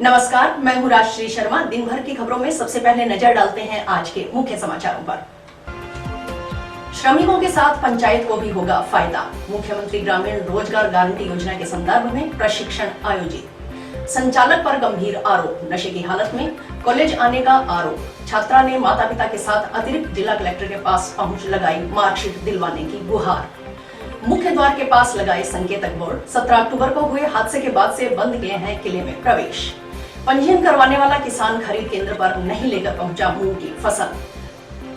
नमस्कार, मैं हूं राजश्री शर्मा। दिन भर की खबरों में सबसे पहले नजर डालते हैं आज के मुख्य समाचारों पर। श्रमिकों के साथ पंचायत को भी होगा फायदा। मुख्यमंत्री ग्रामीण रोजगार गारंटी योजना के संदर्भ में प्रशिक्षण आयोजित। संचालक पर गंभीर आरोप, नशे की हालत में कॉलेज आने का आरोप। छात्रा ने माता पिता के साथ अतिरिक्त जिला कलेक्टर के पास पहुंच लगाई मार्कशीट दिलवाने की गुहार। मुख्य द्वार के पास लगाए संकेतक बोर्ड। 17 अक्टूबर को हुए हादसे के बाद से बंद किए हैं किले में प्रवेश। पंजीयन करवाने वाला किसान खरीद केंद्र पर नहीं लेकर पहुंचा मूंग की फसल।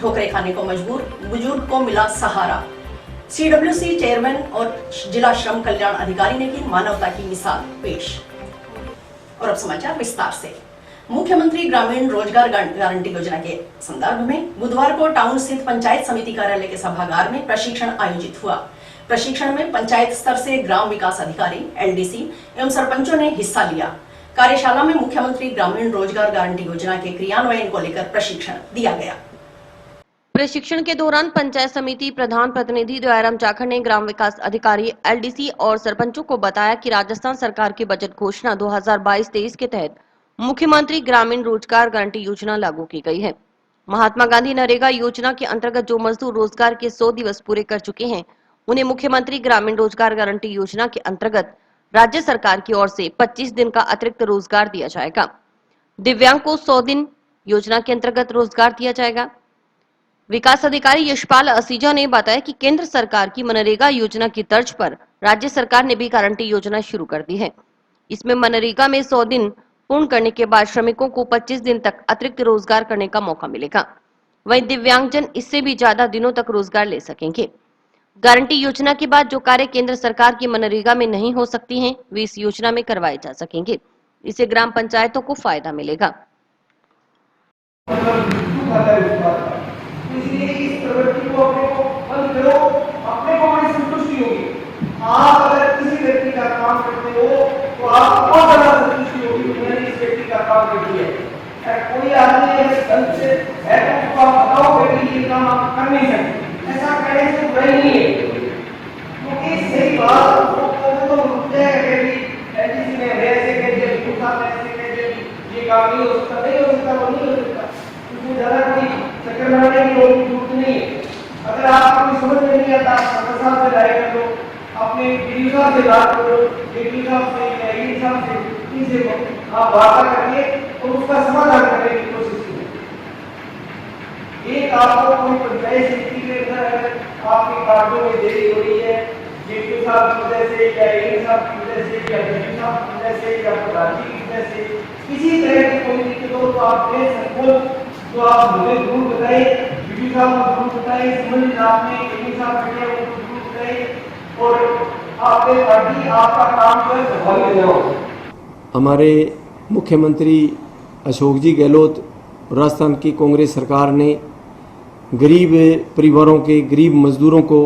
ठोकरें खाने को मजबूर, बुजुर्ग को मिला सहारा। CWC चेयरमैन और जिला श्रम कल्याण अधिकारी ने की मानवता की मिसाल पेश। और अब समाचार विस्तार से। मुख्यमंत्री ग्रामीण रोजगार गारंटी योजना के संदर्भ में बुधवार को टाउन स्थित पंचायत समिति कार्यालय के सभागार में प्रशिक्षण आयोजित हुआ। प्रशिक्षण में पंचायत स्तर से ग्राम विकास अधिकारी, LDC एवं सरपंचों ने हिस्सा लिया। कार्यशाला में मुख्यमंत्री ग्रामीण रोजगार गारंटी योजना के क्रियान्वयन को लेकर प्रशिक्षण दिया गया। प्रशिक्षण के दौरान पंचायत समिति प्रधान प्रतिनिधि दयाराम जाखड़ ने ग्राम विकास अधिकारी, LDC और सरपंचों को बताया कि राजस्थान सरकार की बजट घोषणा 2022-23 के तहत मुख्यमंत्री ग्रामीण रोजगार गारंटी योजना लागू की गई है। महात्मा गांधी नरेगा योजना के अंतर्गत जो मजदूर रोजगार के 100 दिवस पूरे कर चुके हैं, उन्हें मुख्यमंत्री ग्रामीण रोजगार गारंटी योजना के अंतर्गत राज्य सरकार की ओर से 25 दिन का अतिरिक्त रोजगार दिया जाएगा। दिव्यांग को 100 दिन योजना के अंतर्गत रोजगार दिया जाएगा। विकास अधिकारी यशपाल असीजा ने बताया कि केंद्र सरकार की मनरेगा योजना की तर्ज पर राज्य सरकार ने भी गारंटी योजना शुरू कर दी है। इसमें मनरेगा में 100 दिन पूर्ण करने के बाद श्रमिकों को 25 दिन तक अतिरिक्त रोजगार करने का मौका मिलेगा। वहीं दिव्यांगजन इससे भी ज्यादा दिनों तक रोजगार ले सकेंगे। गारंटी योजना के बाद जो कार्य केंद्र सरकार की मनरेगा में नहीं हो सकती हैं, वे इस योजना में करवाए जा सकेंगे। इससे ग्राम पंचायतों को फायदा मिलेगा। इसलिए इस प्रवृत्ति को बंद करो, अपने को बड़ी संतुष्टि होगी। आप अगर किसी व्यक्ति का काम करते हो तो आपको ज्यादा संतुष्टि होगी कि मैंने इस व्यक्ति का काम कर दिया है। कोई आदमी अगर गलत से है तो उसको आप बताओ कि ये काम आप कर नहीं सकते, ऐसा कहने से बुराई नहीं है, क्योंकि सही बात वो तो रुक जाएगा कि किसी ने ऐसे कह दिया, दूसरा ने ऐसे कह दिया, ये काम नहीं हो सकता, नहीं हो सकता, वो नहीं हो सकता। इसमें ज्यादा कोई चक्कर लगाने की जरूरत नहीं है। अगर आपको समझ में नहीं आता, सरकार साहब से राय कर लो, अपने डीडी साहब से बात करो, डीडी साहब से या ईडी साहब से, किसी को आप वार्ता करके और उसका समाधान करने की कोशिश करें। एक आपको कोई पंचायत समिति के अंदर अगर आपके कार्यों में देरी हो रही है, डीडी साहब की वजह से या ईडी साहब की वजह से या डीडी साहब की वजह से या प्रधान जी की वजह से किसी तरह की कोई दिक्कत हो तो आप तो आप मुझे जरूर बताइए, डीडी साहब को जरूर बताइए, संबंधित आपने डीडी साहब बैठे हैं उनको जरूर बताइए और आपके पार्टी आपका काम जो है प्रभावी हो। हमारे मुख्यमंत्री अशोक जी गहलोत, राजस्थान की कांग्रेस सरकार ने गरीब परिवारों के, गरीब मजदूरों को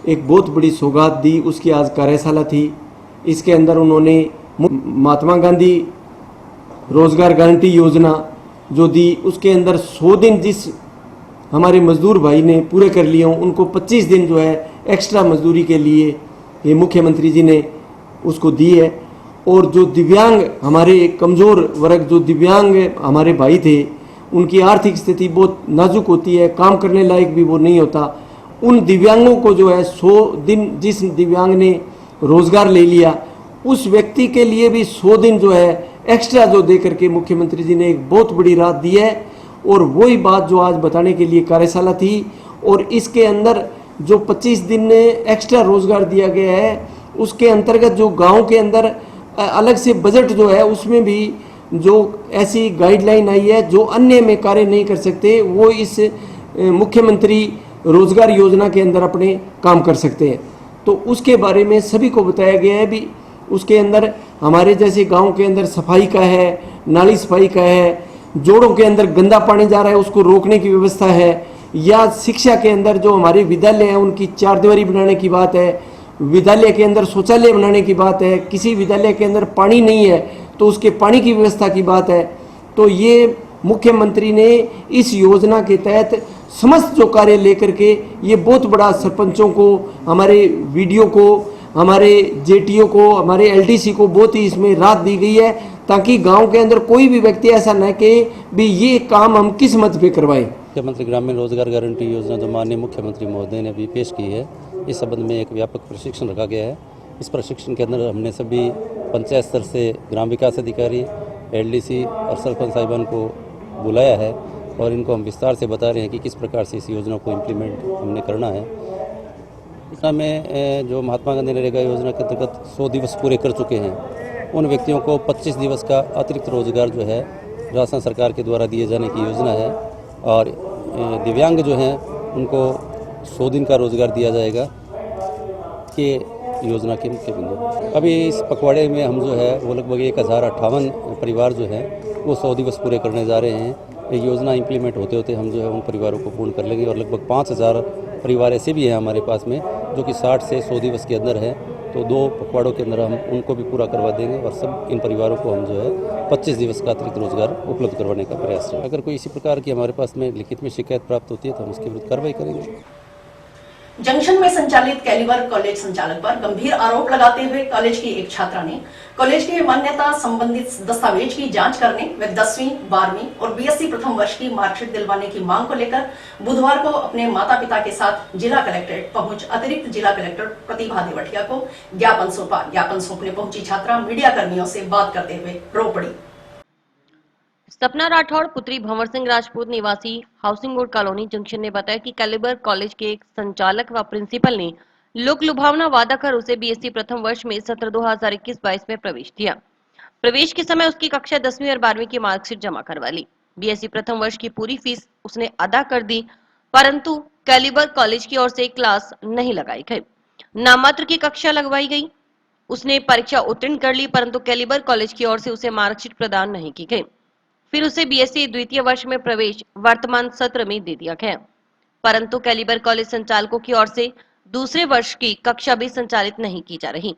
एक बहुत बड़ी सौगात दी। उसकी आज कार्यशाला थी। इसके अंदर उन्होंने महात्मा गांधी रोजगार गारंटी योजना जो दी, उसके अंदर 100 दिन जिस हमारे मजदूर भाई ने पूरे कर लिए हों, उनको 25 दिन जो है एक्स्ट्रा मजदूरी के लिए ये मुख्यमंत्री जी ने उसको दी है। और जो दिव्यांग हमारे कमज़ोर वर्ग, जो दिव्यांग हमारे भाई थे, उनकी आर्थिक स्थिति बहुत नाजुक होती है, काम करने लायक भी वो नहीं होता, उन दिव्यांगों को जो है 100 दिन जिस दिव्यांग ने रोज़गार ले लिया, उस व्यक्ति के लिए भी 100 दिन जो है एक्स्ट्रा जो दे करके मुख्यमंत्री जी ने एक बहुत बड़ी राहत दी है। और वही बात जो आज बताने के लिए कार्यशाला थी। और इसके अंदर जो 25 दिन एक्स्ट्रा रोजगार दिया गया है, उसके अंतर्गत जो गांव के अंदर अलग से बजट जो है, उसमें भी जो ऐसी गाइडलाइन आई है, जो अन्य में कार्य नहीं कर सकते वो इस मुख्यमंत्री रोजगार योजना के अंदर अपने काम कर सकते हैं। तो उसके बारे में सभी को बताया गया है। भी उसके अंदर हमारे जैसे गांव के अंदर सफाई का है, नाली सफाई का है, जोड़ों के अंदर गंदा पानी जा रहा है उसको रोकने की व्यवस्था है, या शिक्षा के अंदर जो हमारे विद्यालय हैं उनकी 4 दीवारी बनाने की बात है, विद्यालय के अंदर शौचालय बनाने की बात है, किसी विद्यालय के अंदर पानी नहीं है तो उसके पानी की व्यवस्था की बात है। तो ये मुख्यमंत्री ने इस योजना के तहत समस्त जो कार्य लेकर के ये बहुत बड़ा सरपंचों को, हमारे वीडियो को, हमारे जेटीओ को, हमारे एलडीसी को बहुत ही इसमें राहत दी गई है, ताकि गांव के अंदर कोई भी व्यक्ति ऐसा न कहे भी ये काम हम किस मत पे करवाएं। मुख्यमंत्री ग्रामीण रोजगार गारंटी योजना जो माननीय मुख्यमंत्री महोदय ने अभी पेश की है, इस संबंध में एक व्यापक प्रशिक्षण रखा गया है। इस प्रशिक्षण के अंदर हमने सभी पंचायत स्तर से ग्राम विकास अधिकारी, एलडीसी और सरपंच साहिबान को बुलाया है और इनको हम विस्तार से बता रहे हैं कि किस प्रकार से इस योजना को इम्प्लीमेंट हमने करना है। योजना में जो महात्मा गांधी नरेगा योजना के अंतर्गत 100 दिवस पूरे कर चुके हैं, उन व्यक्तियों को 25 दिवस का अतिरिक्त रोजगार जो है राजस्थान सरकार के द्वारा दिए जाने की योजना है और दिव्यांग जो हैं उनको 100 दिन का रोजगार दिया जाएगा कि योजना के मुख्य बिंदु। अभी इस पखवाड़े में हम जो है वो लगभग 1058 परिवार जो है वो 100 दिवस पूरे करने जा रहे हैं। ये योजना इम्प्लीमेंट होते होते हम जो है उन परिवारों को पूर्ण कर लेंगे और लगभग 5000 परिवार ऐसे भी हैं हमारे पास में जो कि 60 से 100 दिवस के अंदर है, तो 2 पखवाड़ों के अंदर हम उनको भी पूरा करवा देंगे और सब इन परिवारों को हम जो है 25 दिवस का अतिरिक्त रोजगार उपलब्ध करवाने का प्रयास है। अगर कोई इसी प्रकार की हमारे पास में लिखित में शिकायत प्राप्त होती है तो हम उसके विरुद्ध कार्रवाई करेंगे। जंक्शन में संचालित कैलिबर कॉलेज संचालक पर गंभीर आरोप लगाते हुए कॉलेज की एक छात्रा ने कॉलेज की मान्यता संबंधित दस्तावेज की जांच करने व 10वीं, 12वीं और बीएससी प्रथम वर्ष की मार्कशीट दिलवाने की मांग को लेकर बुधवार को अपने माता पिता के साथ जिला कलेक्ट्रेट पहुंच अतिरिक्त जिला कलेक्टर प्रतिभा देवटिया को ज्ञापन सौंपा। ज्ञापन सौंपने पहुंची छात्रा मीडिया कर्मियों से बात करते हुए रो पड़ी। सपना राठौड़ पुत्री भंवर सिंह राजपूत निवासी हाउसिंग बोर्ड कॉलोनी जंक्शन ने बताया कि कैलिबर कॉलेज के एक संचालक व प्रिंसिपल ने लोक लुभावना वादा कर उसे बीएससी प्रथम वर्ष में सत्र 2021-22 में प्रवेश दिया। प्रवेश के समय उसकी कक्षा 10वीं और 12वीं की मार्कशीट जमा करवा ली। बीएससी प्रथम वर्ष की पूरी फीस उसने अदा कर दी, परंतु कैलिबर कॉलेज की ओर से क्लास नहीं लगाई गई, नाममात्र की कक्षा लगवाई गई। उसने परीक्षा उत्तीर्ण कर ली, परंतु कैलिबर कॉलेज की ओर से उसे मार्कशीट प्रदान नहीं की गई। फिर उसे बीएससी द्वितीय वर्ष में प्रवेश वर्तमान सत्र में दे दिया गया, परंतु कैलिबर कॉलेज संचालकों की ओर से दूसरे वर्ष की कक्षा भी संचालित नहीं की जा रही।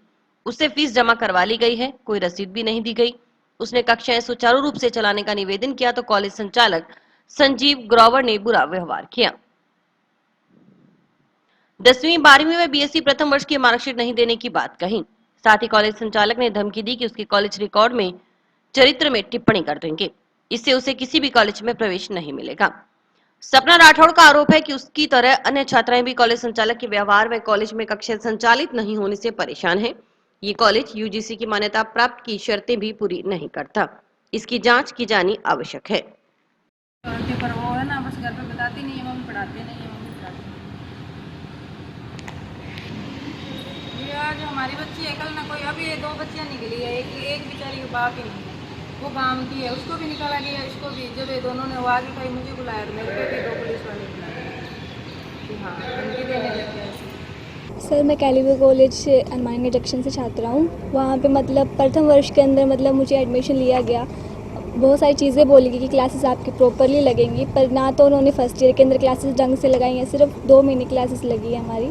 उससे फीस जमा करवा ली गई है, कोई रसीद भी नहीं दी गई। उसने कक्षाएं सुचारू रूप से चलाने का निवेदन किया तो कॉलेज संचालक संजीव ग्रोवर ने बुरा व्यवहार किया। 10वीं, 12वीं में बीएससी प्रथम वर्ष की मार्कशीट नहीं देने की बात कही। साथ ही कॉलेज संचालक ने धमकी दी कि उसके कॉलेज रिकॉर्ड में चरित्र में टिप्पणी कर देंगे, इससे उसे किसी भी कॉलेज में प्रवेश नहीं मिलेगा। सपना राठौड़ का आरोप है कि उसकी तरह अन्य छात्राएं भी कॉलेज संचालक के व्यवहार व कॉलेज में कक्षाएं संचालित नहीं होने से परेशान हैं। ये कॉलेज यूजीसी की मान्यता प्राप्त की शर्तें भी पूरी नहीं करता, इसकी जांच की जानी आवश्यक है। पर वो है ना, बस घर पे बताती नहीं है, मम्मी पढ़ाते नहीं है, मम्मी पढ़ाती नहीं। ये आज हमारी बच्ची है, कल ना कोई, अभी 2 बच्चियां निकली है, एक बेचारी के बाप ही नहीं है, वो काम की है, उसको भी निकाला गया, इसको भी। जब ये दोनों ने वो आगे कहीं मुझे बुलाया तो मेरे पे भी 2 पुलिस वाले बुलाए कि हाँ धमकी देने लग गया। सर, मैं कैलिबर कॉलेज से हनुमानगढ़ जंक्शन से छात्रा हूँ। वहाँ पे मतलब प्रथम वर्ष के अंदर मतलब मुझे एडमिशन लिया गया। बहुत सारी चीज़ें बोली गई कि क्लासेस आपकी प्रॉपरली लगेंगी, पर ना तो उन्होंने फर्स्ट ईयर के अंदर क्लासेस ढंग से लगाई हैं, सिर्फ 2 महीने क्लासेस लगी है हमारी।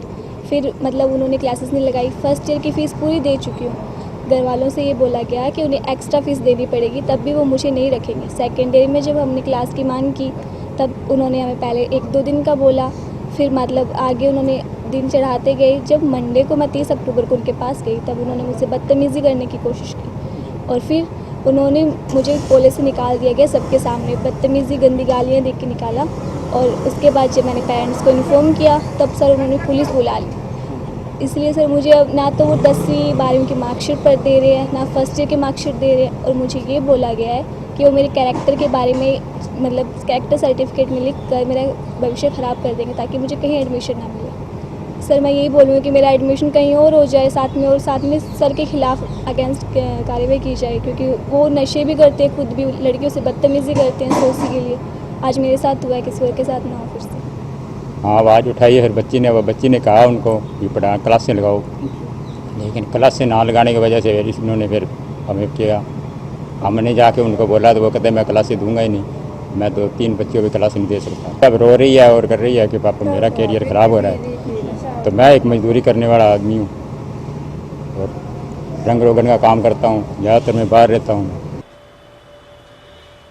फिर मतलब उन्होंने क्लासेस नहीं लगाई। फर्स्ट ईयर की फ़ीस पूरी दे चुकी हूँ। घर वालों से ये बोला गया है कि उन्हें एक्स्ट्रा फ़ीस देनी पड़ेगी, तब भी वो मुझे नहीं रखेंगे। सेकेंड ईयर में जब हमने क्लास की मांग की तब उन्होंने हमें पहले 1-2 दिन का बोला, फिर मतलब आगे उन्होंने दिन चढ़ाते गए। जब मंडे को मैं 30 अक्टूबर को उनके पास गई तब उन्होंने मुझसे बदतमीज़ी करने की कोशिश की और फिर उन्होंने मुझे कॉलेज से निकाल दिया गया सबके सामने। बदतमीज़ी, गंदी गालियाँ देख के निकाला और उसके बाद जब मैंने पेरेंट्स को इन्फॉर्म किया तब सर उन्होंने पुलिस बुला ली। इसलिए सर मुझे अब ना तो वो 10वीं 12वीं की मार्कशीट पर दे रहे हैं, ना फर्स्ट ईयर की मार्कशीट दे रहे हैं और मुझे ये बोला गया है कि वो मेरे कैरेक्टर के बारे में मतलब कैरेक्टर सर्टिफिकेट में लिख कर मेरा भविष्य ख़राब कर देंगे ताकि मुझे कहीं एडमिशन ना मिले। सर मैं यही बोलूँगी कि मेरा एडमिशन कहीं और हो जाए साथ में सर के खिलाफ अगेंस्ट कार्रवाई की जाए, क्योंकि वो नशे भी करते हैं, खुद भी लड़कियों से बदतमीज़ी करते हैं सोसी के लिए। आज मेरे साथ हुआ है, किसी और के साथ ना हो फिर से। हाँ, आवाज़ उठाई है, फिर बच्ची ने कहा उनको कि पढ़ा क्लासें लगाओ, लेकिन क्लासें ना लगाने की वजह से इन्होंने फिर हमें किया। हमने जाके उनको बोला तो वो कहते मैं क्लासें दूंगा ही नहीं, मैं 2-3 बच्चों की क्लास नहीं दे सकता। अब रो रही है और कर रही है कि पापा मेरा कैरियर ख़राब हो रहा है। तो मैं एक मजदूरी करने वाला आदमी हूँ और रंग रोगन का काम करता हूँ, ज़्यादातर मैं बाहर रहता हूँ।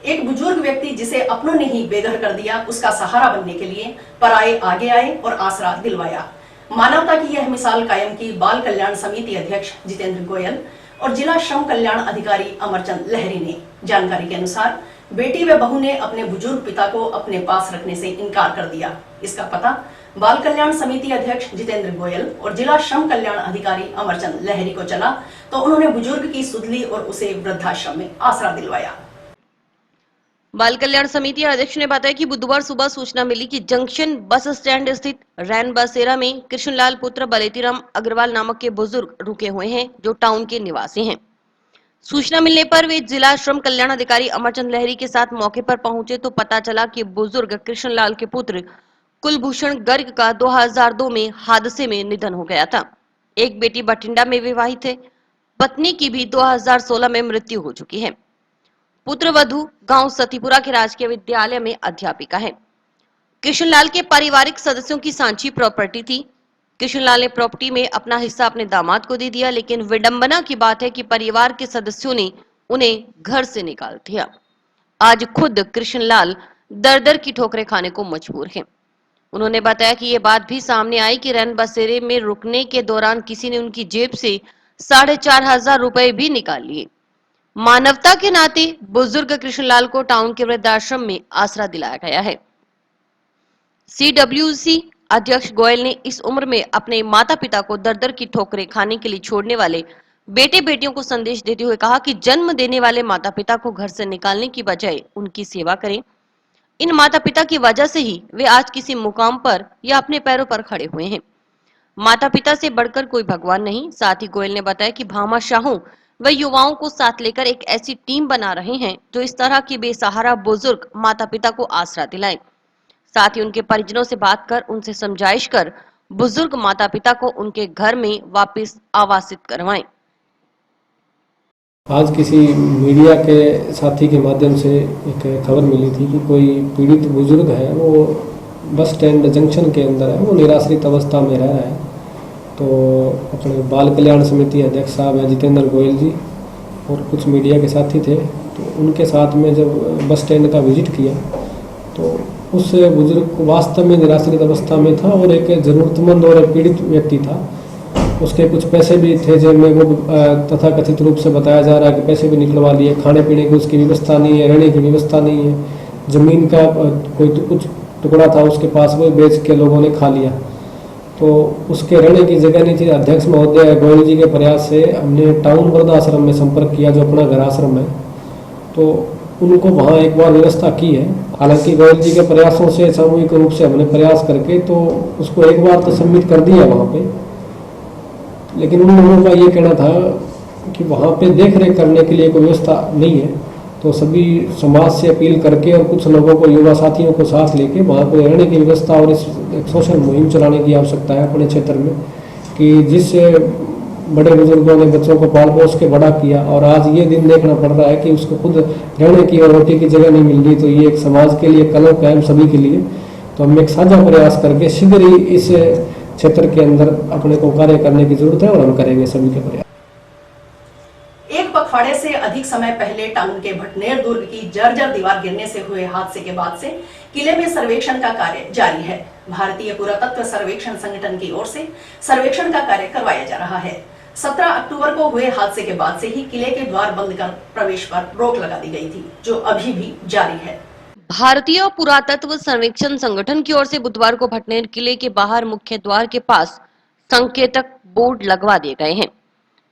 एक बुजुर्ग व्यक्ति जिसे अपनों ने ही बेघर कर दिया, उसका सहारा बनने के लिए पराये आगे आए और आसरा दिलवाया। मानवता की यह मिसाल कायम की बाल कल्याण समिति अध्यक्ष जितेंद्र गोयल, और जिला श्रम कल्याण अधिकारी अमरचंद लहरी ने। जानकारी के अनुसार बेटी व बहू ने अपने बुजुर्ग पिता को अपने पास रखने से इनकार कर दिया। इसका पता बाल कल्याण समिति अध्यक्ष जितेंद्र गोयल और जिला श्रम कल्याण अधिकारी अमरचंद लहरी को चला तो उन्होंने बुजुर्ग की सुध ली और उसे वृद्धाश्रम में आसरा दिलवाया। बाल कल्याण समिति अध्यक्ष ने बताया कि बुधवार सुबह सूचना मिली कि जंक्शन बस स्टैंड स्थित रैन बसेरा में कृष्णलाल पुत्र बलेतीराम अग्रवाल नामक के बुजुर्ग रुके हुए हैं, जो टाउन के निवासी हैं। सूचना मिलने पर वे जिला श्रम कल्याण अधिकारी अमरचंद लहरी के साथ मौके पर पहुंचे तो पता चला कि बुजुर्ग कृष्णलाल के पुत्र कुलभूषण गर्ग का 2002 में हादसे में निधन हो गया था। एक बेटी बठिंडा में विवाहित है, पत्नी की भी 2016 में मृत्यु हो चुकी है। पुत्र वधू गांव सतीपुरा के राजकीय विद्यालय में अध्यापिका है। कृष्णलाल के पारिवारिक सदस्यों की सांची प्रॉपर्टी थी। कृष्णलाल ने प्रॉपर्टी में अपना हिस्सा अपने दामाद को दे दिया, लेकिन विडंबना की बात है कि परिवार के सदस्यों ने उन्हें घर से निकाल दिया। आज खुद कृष्णलाल दर-दर की ठोकरें खाने को मजबूर हैं। उन्होंने बताया कि ये बात भी सामने आई कि रैन बसेरे में रुकने के दौरान किसी ने उनकी जेब से 4,500 रुपए भी निकाल लिए। मानवता के नाते बुजुर्ग कृष्णलाल को टाउन के वृद्धाश्रम में आसरा दिलाया गया है। CWC अध्यक्ष गोयल ने इस उम्र में अपने माता पिता को दर-दर की ठोकरें खाने के लिए छोड़ने वाले बेटे बेटियों को संदेश देते हुए कहा कि जन्म देने वाले माता पिता को घर से निकालने की बजाय उनकी सेवा करें। इन माता पिता की वजह से ही वे आज किसी मुकाम पर या अपने पैरों पर खड़े हुए हैं। माता पिता से बढ़कर कोई भगवान नहीं। साथ ही गोयल ने बताया कि भामाशाहों व युवाओं को साथ लेकर एक ऐसी टीम बना रहे हैं जो इस तरह की बेसहारा बुजुर्ग माता पिता को आसरा दिलाएं। साथ ही उनके परिजनों से बात कर उनसे समझाइश कर बुजुर्ग माता पिता को उनके घर में वापस आवासित करवाएं। आज किसी मीडिया के साथी के माध्यम से एक खबर मिली थी कि कोई पीड़ित बुजुर्ग है, वो बस स्टैंड जंक्शन के अंदर है, वो निराश्रित अवस्था में रह रहा है। तो अपने बाल कल्याण समिति अध्यक्ष साहब हैं जितेंद्र गोयल जी और कुछ मीडिया के साथी थे, तो उनके साथ में जब बस स्टैंड का विजिट किया तो उस बुजुर्ग वास्तव में निराश्रित अवस्था में था और एक ज़रूरतमंद और पीड़ित व्यक्ति था। उसके कुछ पैसे भी थे जेब में, वो तथा कथित रूप से बताया जा रहा है कि पैसे भी निकलवा लिए। खाने पीने की उसकी व्यवस्था नहीं है, रहने की व्यवस्था नहीं है। ज़मीन का कोई कुछ टुकड़ा था उसके पास, वो बेच के लोगों ने खा लिया, तो उसके रहने की जगह नहीं थी। अध्यक्ष महोदय गोयल जी के प्रयास से हमने टाउन वृद्धाश्रम में संपर्क किया, जो अपना घर आश्रम है, तो उनको वहाँ एक बार व्यवस्था की है। हालांकि गोयल जी के प्रयासों से सामूहिक रूप से हमने प्रयास करके तो उसको एक बार तो सबमिट कर दिया वहाँ पे, लेकिन उन लोगों का ये कहना था कि वहाँ पे देख रेख करने के लिए कोई व्यवस्था नहीं है। तो सभी समाज से अपील करके और कुछ लोगों को, युवा साथियों को साथ लेके वहाँ को रहने की व्यवस्था और इस एक सोशल मुहिम चलाने की आवश्यकता है अपने क्षेत्र में, कि जिससे बड़े बुजुर्गों ने बच्चों को पाल पोस के बड़ा किया और आज ये दिन देखना पड़ रहा है कि उसको खुद रहने की और रोटी की जगह नहीं मिल रही। तो ये एक समाज के लिए कलंक है हम सभी के लिए। तो हम एक साझा प्रयास करके शीघ्र ही इस क्षेत्र के अंदर अपने को कार्य करने की जरूरत है और हम करेंगे सभी के प्रयास। एक पखवाड़े से अधिक समय पहले टाउन के भटनेर दुर्ग की जर्जर दीवार गिरने से हुए हादसे के बाद से किले में सर्वेक्षण का कार्य जारी है। भारतीय पुरातत्व सर्वेक्षण संगठन की ओर से सर्वेक्षण का कार्य करवाया जा रहा है। 17 अक्टूबर को हुए हादसे के बाद से ही किले के द्वार बंद कर प्रवेश पर रोक लगा दी गई थी, जो अभी भी जारी है। भारतीय पुरातत्व सर्वेक्षण संगठन की ओर से बुधवार को भटनेर किले के बाहर मुख्य द्वार के पास संकेतक बोर्ड लगवा दिए गए हैं।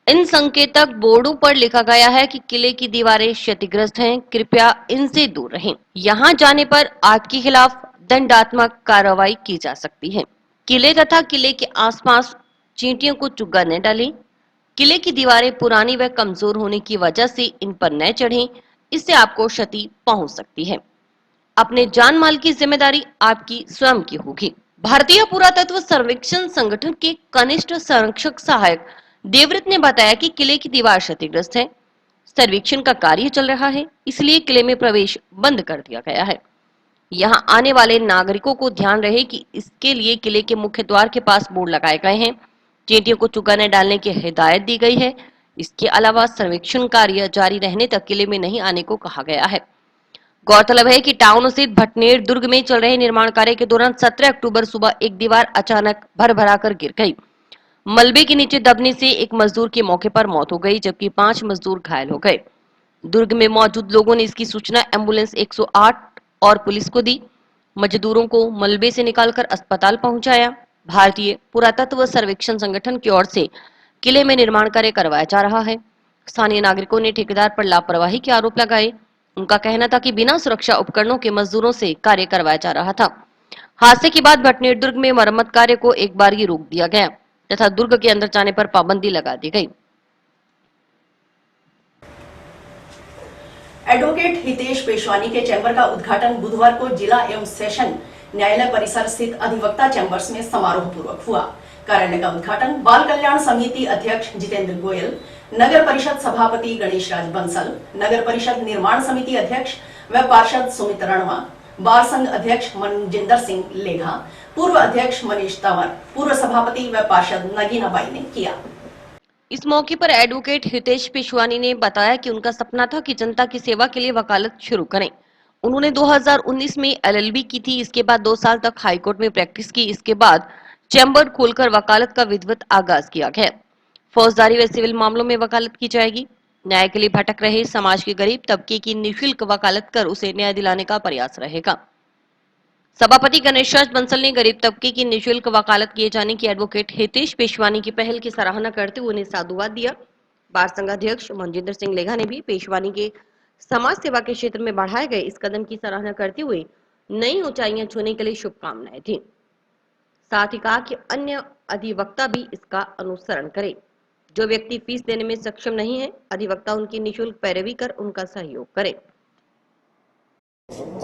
इन संकेतक बोर्डों पर लिखा गया है कि किले की दीवारें क्षतिग्रस्त हैं, कृपया इनसे दूर रहें। यहां जाने पर आग के खिलाफ दंडात्मक कार्रवाई की जा सकती है। किले तथा किले के आसपास चींटियों को चुग्गा न डालें। किले की दीवारें पुरानी व कमजोर होने की वजह से इन पर न चढ़ें, इससे आपको क्षति पहुंच सकती है। अपने जान माल की जिम्मेदारी आपकी स्वयं की होगी। भारतीय पुरातत्व सर्वेक्षण संगठन के कनिष्ठ संरक्षक सहायक देवव्रत ने बताया कि किले की दीवार क्षतिग्रस्त है, सर्वेक्षण का कार्य चल रहा है, इसलिए किले में प्रवेश बंद कर दिया गया है। यहां आने वाले नागरिकों को ध्यान रहे कि इसके लिए किले के मुख्य द्वार के पास बोर्ड लगाए गए हैं। चींटियों को चुग्गा न डालने की हिदायत दी गई है। इसके अलावा सर्वेक्षण कार्य जारी रहने तक किले में नहीं आने को कहा गया है। गौरतलब है कि टाउन स्थित भटनेर दुर्ग में चल रहे निर्माण कार्य के दौरान 17 अक्टूबर सुबह एक दीवार अचानक भर भरा कर गिर गई। मलबे के नीचे दबने से एक मजदूर की मौके पर मौत हो गई, जबकि 5 मजदूर घायल हो गए। दुर्ग में मौजूद लोगों ने इसकी सूचना एम्बुलेंस 108 और पुलिस को दी। मजदूरों को मलबे से निकालकर अस्पताल पहुंचाया। भारतीय पुरातत्व सर्वेक्षण संगठन की ओर से किले में निर्माण कार्य करवाया जा रहा है। स्थानीय नागरिकों ने ठेकेदार पर लापरवाही के आरोप लगाए। उनका कहना था कि बिना सुरक्षा उपकरणों के मजदूरों से कार्य करवाया जा रहा था। हादसे के बाद भटनेर दुर्ग में मरम्मत कार्य को एक बार ही रोक दिया गया तथा दुर्ग के अंदर जाने पर पाबंदी लगा दी गई। एडवोकेट हितेश पेशवानी के चैम्बर का उद्घाटन बुधवार को जिला एवं सेशन न्यायालय परिसर स्थित अधिवक्ता चैम्बर्स में समारोह पूर्वक हुआ। कार्यालय का उद्घाटन बाल कल्याण समिति अध्यक्ष जितेंद्र गोयल, नगर परिषद सभापति गणेश राज बंसल, नगर परिषद निर्माण समिति अध्यक्ष व पार्षद सुमित रणवा, बार संघ अध्यक्ष मनजिंदर सिंह लेघा, पूर्व अध्यक्ष मनीष तंवर, पूर्व सभापति व पार्षद नगीना बाई ने किया। इस मौके पर एडवोकेट हितेश पेशवानी ने बताया कि उनका सपना था कि जनता की सेवा के लिए वकालत शुरू करें। उन्होंने 2019 में एलएलबी की थी। इसके बाद 2 साल तक हाईकोर्ट में प्रैक्टिस की। इसके बाद चैम्बर खोलकर वकालत का विधिवत आगाज किया गया। फौजदारी व सिविल मामलों में वकालत की जाएगी। न्याय के लिए भटक रहे समाज के गरीब तबके की निःशुल्क वकालत कर उसे न्याय दिलाने का प्रयास रहेगा। सभापति गणेश राज बंसल ने गरीब तबके की निःशुल्क वकालत किए जाने की एडवोकेट हितेश पेशवानी की पहल की सराहना करते हुए उन्हें साधुवाद दिया। बार संघ अध्यक्ष मनजिंदर सिंह लेघा ने भी पेशवानी के समाज सेवा के क्षेत्र में बढ़ाए गए इस कदम की सराहना करते हुए नई ऊंचाइयां छूने के लिए शुभकामनाएं दी। साथ ही कहा कि अन्य अधिवक्ता भी इसका अनुसरण करें। जो व्यक्ति फीस देने में सक्षम नहीं है, अधिवक्ता उनकी निःशुल्क पैरवी कर उनका सहयोग करे।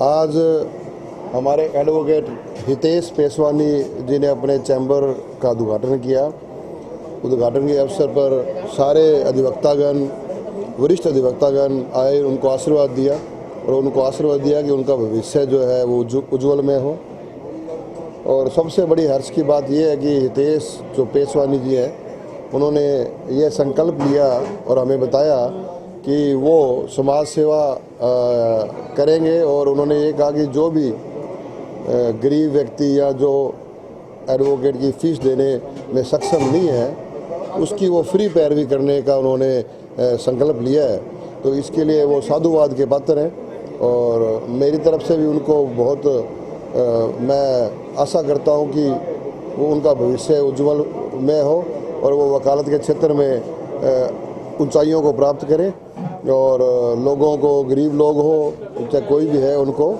आज हमारे एडवोकेट हितेश पेशवानी जी ने अपने चैम्बर का उद्घाटन किया। उद्घाटन के अवसर पर सारे अधिवक्तागण, वरिष्ठ अधिवक्तागण आए, उनको आशीर्वाद दिया और उनको आशीर्वाद दिया कि उनका भविष्य जो है वो उज्ज्वल में हो। और सबसे बड़ी हर्ष की बात यह है कि हितेश जो पेशवानी जी हैं, उन्होंने ये संकल्प लिया और हमें बताया कि वो समाज सेवा करेंगे। और उन्होंने ये कहा कि जो भी गरीब व्यक्ति या जो एडवोकेट की फीस देने में सक्षम नहीं है, उसकी वो फ्री पैरवी करने का उन्होंने संकल्प लिया है। तो इसके लिए वो साधुवाद के पात्र हैं और मेरी तरफ से भी उनको बहुत मैं आशा करता हूं कि वो उनका भविष्य उज्जवल में हो और वो वकालत के क्षेत्र में ऊंचाइयों को प्राप्त करें और लोगों को, गरीब लोग हो चाहे कोई भी है, उनको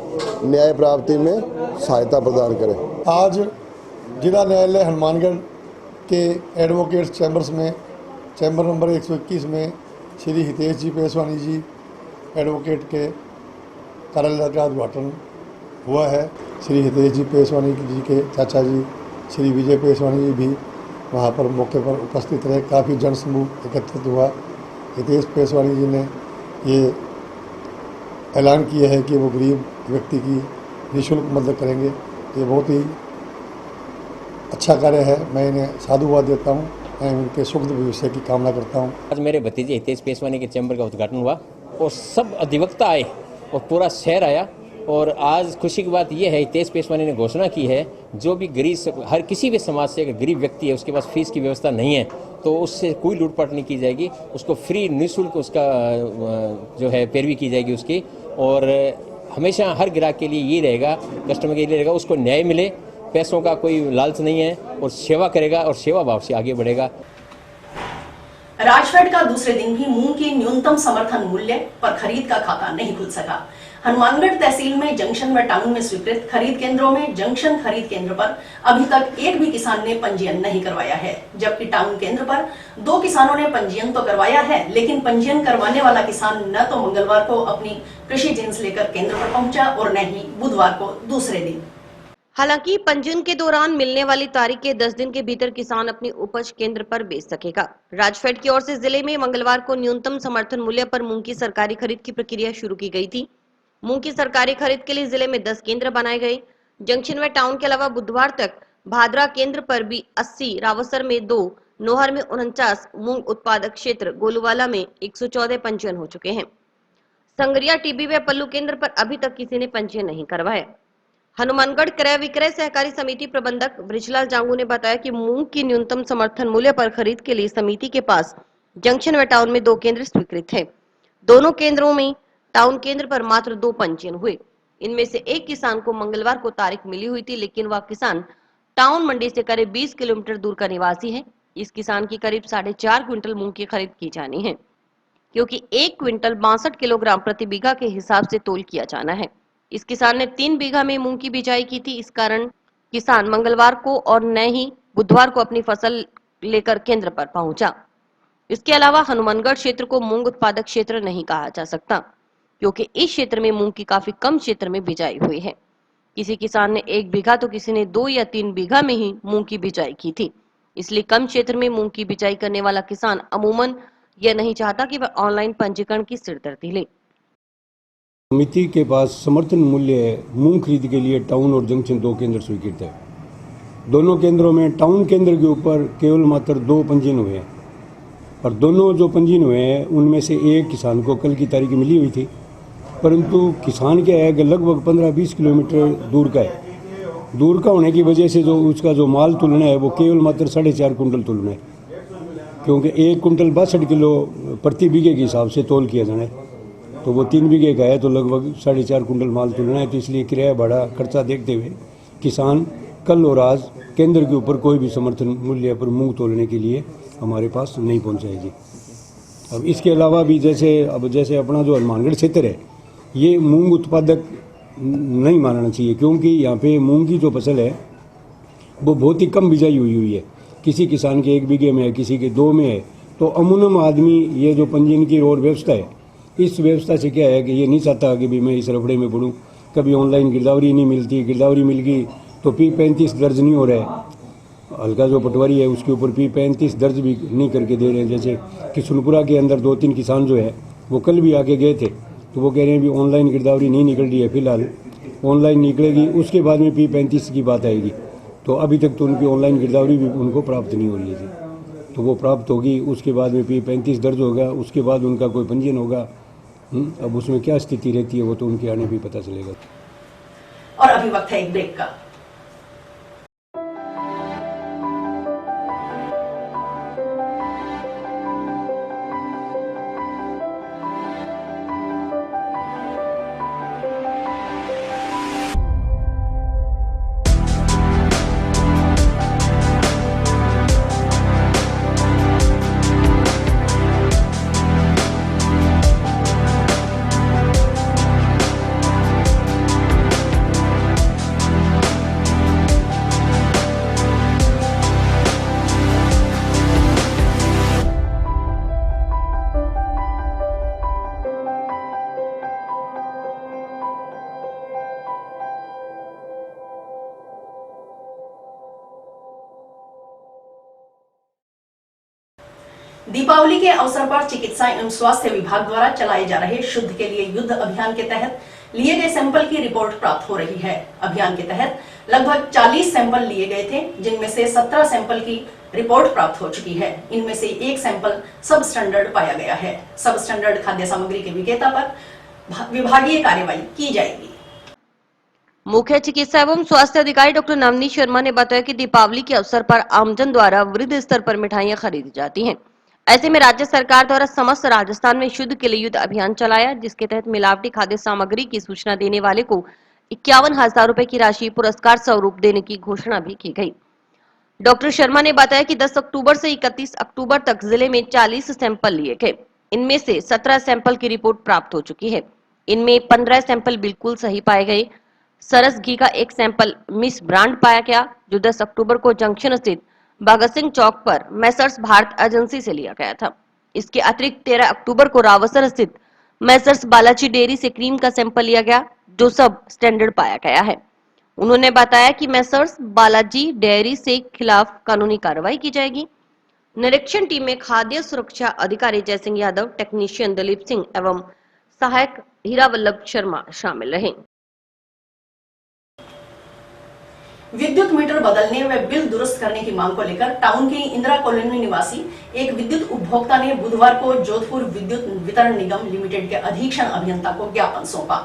न्याय प्राप्ति में सहायता प्रदान करें। आज जिला न्यायालय हनुमानगढ़ के एडवोकेट्स चैम्बर्स में चैम्बर नंबर 121 में श्री हितेश जी पेशवानी जी एडवोकेट के कार्यालय का उद्घाटन हुआ है। श्री हितेश जी पेशवानी जी के चाचा जी श्री विजय पेशवानी जी भी वहाँ पर मौके पर उपस्थित रहे। काफ़ी जनसमूह एकत्रित हुआ। हितेश पेशवानी जी ने ये ऐलान किया है कि वो गरीब व्यक्ति की निःशुल्क मदद करेंगे। ये बहुत ही अच्छा कार्य है। मैं इन्हें साधुवाद देता हूँ। मैं उनके सुखद भविष्य की कामना करता हूँ। आज मेरे भतीजे हितेश पेशवानी के चैम्बर का उद्घाटन हुआ और सब अधिवक्ता आए और पूरा शहर आया। और आज खुशी की बात यह है, हितेश पेशवानी ने घोषणा की है, जो भी गरीब, हर किसी भी समाज से अगर गरीब व्यक्ति है, उसके पास फीस की व्यवस्था नहीं है, तो उससे कोई लूटपाट नहीं की जाएगी। उसको फ्री निःशुल्क उसका जो है पैरवी की जाएगी उसकी। और हमेशा हर ग्राहक के लिए ये रहेगा, कस्टमर के लिए रहेगा, उसको न्याय मिले, पैसों का कोई लालच नहीं है और सेवा करेगा और सेवा भाव से आगे बढ़ेगा। राजफेड का दूसरे दिन भी मूंग की न्यूनतम समर्थन मूल्य पर खरीद का खाता नहीं खुल सका। हनुमानगढ़ तहसील में जंक्शन व टाउन में स्वीकृत खरीद केंद्रों में जंक्शन खरीद केंद्र पर अभी तक एक भी किसान ने पंजीयन नहीं करवाया है, जबकि टाउन केंद्र पर 2 किसानों ने पंजीयन तो करवाया है, लेकिन पंजीयन करवाने वाला किसान न तो मंगलवार को अपनी कृषि जिन्स लेकर केंद्र पर पहुंचा और न ही बुधवार को दूसरे दिन। हालांकि पंजीयन के दौरान मिलने वाली तारीख के 10 दिन के भीतर किसान अपनी उपज केंद्र पर बेच सकेगा। राजफेड की ओर से जिले में मंगलवार को न्यूनतम समर्थन मूल्य पर मूंग की सरकारी खरीद की प्रक्रिया शुरू की गई थी। मूंग की सरकारी खरीद के लिए जिले में 10 केंद्र बनाए गए। जंक्शन व टाउन के अलावा बुधवार तक भादरा केंद्र पर भी 80, रावसर में 2, नोहर में 49, मूंग उत्पादक क्षेत्र गोलूवाला में 114 पंजीयन हो चुके हैं। संगरिया, टीबी व पल्लू केंद्र पर अभी तक किसी ने पंजीयन नहीं करवाया। हनुमानगढ़ क्रय विक्रय सहकारी समिति प्रबंधक ब्रिजलाल जांगू ने बताया कि मूंग की न्यूनतम समर्थन मूल्य पर खरीद के लिए समिति के पास जंक्शन व टाउन में 2 केंद्र स्वीकृत है। दोनों केंद्रों में टाउन केंद्र पर मात्र 2 पंजीयन हुए। इनमें से एक किसान को मंगलवार को तारीख मिली हुई थी, लेकिन वह किसान टाउन मंडी से करीब 20 किलोमीटर दूर का निवासी है। इस किसान की करीब 4.5 क्विंटल मूंग की खरीद की जानी है, क्योंकि 1 क्विंटल 62 किलोग्राम प्रति बीघा के हिसाब से तोल किया जाना है। इस किसान ने 3 बीघा में मूंग की बिजाई की थी। इस कारण किसान मंगलवार को और न ही बुधवार को अपनी फसल लेकर केंद्र पर पहुंचा। इसके अलावा हनुमानगढ़ क्षेत्र को मूंग उत्पादक क्षेत्र नहीं कहा जा सकता, क्योंकि इस क्षेत्र में मूंग की काफी कम क्षेत्र में बिजाई हुई है। किसी किसान ने 1 बीघा तो किसी ने 2 या 3 बीघा में ही मूंग की बिजाई की थी। इसलिए कम क्षेत्र में मूंग की बिजाई करने वाला किसान अमूमन यह नहीं चाहता कि वह ऑनलाइन पंजीकरण की सिरदर्दी ले। समिति के पास समर्थन मूल्य मूंग खरीद के लिए टाउन और जंक्शन 2 केंद्र स्वीकृत है। दोनों केंद्रों में टाउन केंद्र के ऊपर केवल मात्र 2 पंजीयन हुए हैं, और दोनों जो पंजीयन हुए हैं उनमें से एक किसान को कल की तारीख मिली हुई थी, परंतु किसान क्या है कि लगभग 15-20 किलोमीटर दूर का है। दूर का होने की वजह से जो उसका जो माल तुलना है वो केवल मात्र 4.5 कुंटल तुलना है, क्योंकि 1 कुंटल 62 किलो प्रति बीघे के हिसाब से तोल किया जाना है। तो वो 3 बीघे का है तो लगभग 4.5 कुंटल माल तुलना है। तो इसलिए किराया भाड़ा खर्चा देखते हुए किसान कल और आज केंद्र के ऊपर कोई भी समर्थन मूल्य पर मूंग तोलने के लिए हमारे पास नहीं पहुंचाएगी। अब इसके अलावा भी जैसे अपना जो हनुमानगढ़ क्षेत्र है ये मूंग उत्पादक नहीं मानना चाहिए, क्योंकि यहाँ पे मूंग की जो फसल है वो बहुत ही कम बिजाई हुई है। किसी किसान के 1 बीघे में है, किसी के 2 में है। तो अमूमन आदमी ये जो पंजीयन की और व्यवस्था है, इस व्यवस्था से क्या है कि ये नहीं चाहता कि भी मैं इस रफड़े में पड़ूँ। कभी ऑनलाइन गिरदावरी नहीं मिलती, गिरदावरी मिल गई तो P35 दर्ज नहीं हो रहा है। हल्का जो पटवारी है उसके ऊपर P35 दर्ज भी नहीं करके दे रहे हैं। जैसे किशनपुरा के अंदर 2-3 किसान जो है वो कल भी आके गए थे, तो वो कह रहे हैं भी ऑनलाइन गिरदावरी नहीं निकल रही है, फिलहाल ऑनलाइन निकलेगी उसके बाद में P35 की बात आएगी। तो अभी तक तो उनकी ऑनलाइन गिरदावरी भी उनको प्राप्त नहीं हो रही है, तो वो प्राप्त होगी, उसके बाद में P35 दर्ज होगा, उसके बाद उनका कोई पंजीयन होगा। अब उसमें क्या स्थिति रहती है वो तो उनके आने भी पता चलेगा। और अभी वक्त है एक ब्रेक का। दीपावली के अवसर पर चिकित्सा एवं स्वास्थ्य विभाग द्वारा चलाए जा रहे शुद्ध के लिए युद्ध अभियान के तहत लिए गए सैंपल की रिपोर्ट प्राप्त हो रही है। अभियान के तहत लगभग 40 सैंपल लिए गए थे, जिनमें से 17 सैंपल की रिपोर्ट प्राप्त हो चुकी है। इनमें से एक सैंपल सब स्टैंडर्ड पाया गया है। सब स्टैंडर्ड खाद्य सामग्री के विक्रेता पर विभागीय कार्रवाई की जाएगी। मुख्य चिकित्सा एवं स्वास्थ्य अधिकारी डॉक्टर नवनीत शर्मा ने बताया कि दीपावली के अवसर पर आमजन द्वारा वृहद स्तर पर मिठाइयां खरीदी जाती हैं। ऐसे में राज्य सरकार द्वारा समस्त राजस्थान में शुद्ध के लिए युद्ध अभियान चलाया, जिसके तहत मिलावटी खाद्य सामग्री की सूचना देने वाले को 51,000 रुपए की राशि पुरस्कार स्वरूप देने की घोषणा भी की गई। डॉक्टर शर्मा ने बताया कि 10 अक्टूबर से 31 अक्टूबर तक जिले में 40 सैंपल लिए गए। इनमें से 17 सैंपल की रिपोर्ट प्राप्त हो चुकी है। इनमें 15 सैंपल बिल्कुल सही पाए गए। सरस घी का एक सैंपल मिस ब्रांड पाया गया, जो 10 अक्टूबर को जंक्शन स्थित भगत सिंह चौक पर मैसर्स भारत एजेंसी से लिया गया था। इसके अतिरिक्त 13 अक्टूबर को रावसर स्थित मैसर्स बालाजी डेयरी से क्रीम का सैंपल लिया गया, जो सब स्टैंडर्ड पाया गया है। उन्होंने बताया कि मैसर्स बालाजी डेयरी से खिलाफ कानूनी कार्रवाई की जाएगी। निरीक्षण टीम में खाद्य सुरक्षा अधिकारी जयसिंह यादव, टेक्नीशियन दिलीप सिंह एवं सहायक हीरावल्लभ शर्मा शामिल रहे। विद्युत मीटर बदलने व बिल दुरुस्त करने की मांग को लेकर टाउन की इंदिरा कॉलोनी निवासी एक विद्युत उपभोक्ता ने बुधवार को जोधपुर विद्युत वितरण निगम लिमिटेड के अधीक्षण अभियंता को ज्ञापन सौंपा।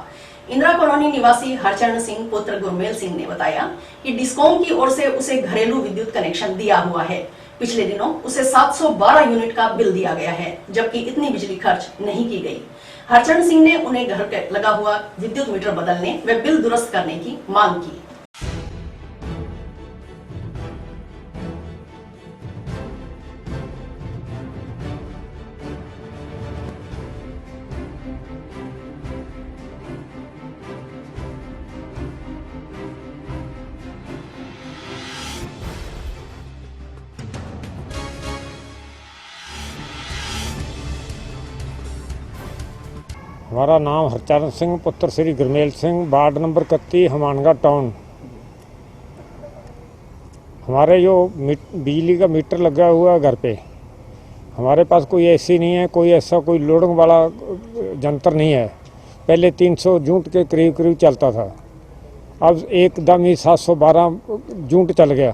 इंदिरा कॉलोनी निवासी हरचरण सिंह पुत्र गुरमेल सिंह ने बताया कि डिस्कॉम की ओर से उसे घरेलू विद्युत कनेक्शन दिया हुआ है। पिछले दिनों उसे 712 यूनिट का बिल दिया गया है, जबकि इतनी बिजली खर्च नहीं की गई। हरचरण सिंह ने उन्हें घर के लगा हुआ विद्युत मीटर बदलने व बिल दुरुस्त करने की मांग की। हमारा नाम हरचरण सिंह पुत्र श्री गुरमेल सिंह, वार्ड नंबर 31, हमानगढ़ टाउन। हमारे जो बिजली का मीटर लगा हुआ है घर पे, हमारे पास कोई एसी नहीं है, कोई ऐसा कोई लोडिंग वाला जंतर नहीं है। पहले 300 यूनिट के करीब करीब चलता था, अब एकदम ही 712 यूनिट चल गया।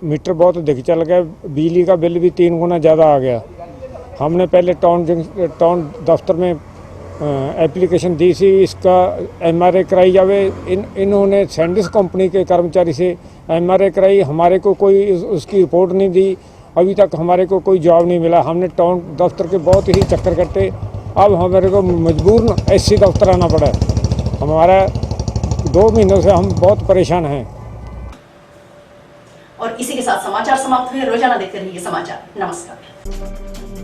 मीटर बहुत अधिक चल गया, बिजली का बिल भी 3 गुना ज़्यादा आ गया। हमने पहले टाउन दफ्तर में एप्लीकेशन दी सी, इसका MRA कराई जावे। इन्होंने सैंडिस कंपनी के कर्मचारी से MRA कराई, हमारे को कोई उसकी रिपोर्ट नहीं दी। अभी तक हमारे को कोई जवाब नहीं मिला। हमने टाउन दफ्तर के बहुत ही चक्कर कट्टे, अब हमारे को मजबूरन SC दफ्तर आना पड़ा। हमारा 2 महीनों से हम बहुत परेशान हैं। और इसी के साथ समाचार समाप्त हुए। रोजाना देखते रहिए समाचार। नमस्कार।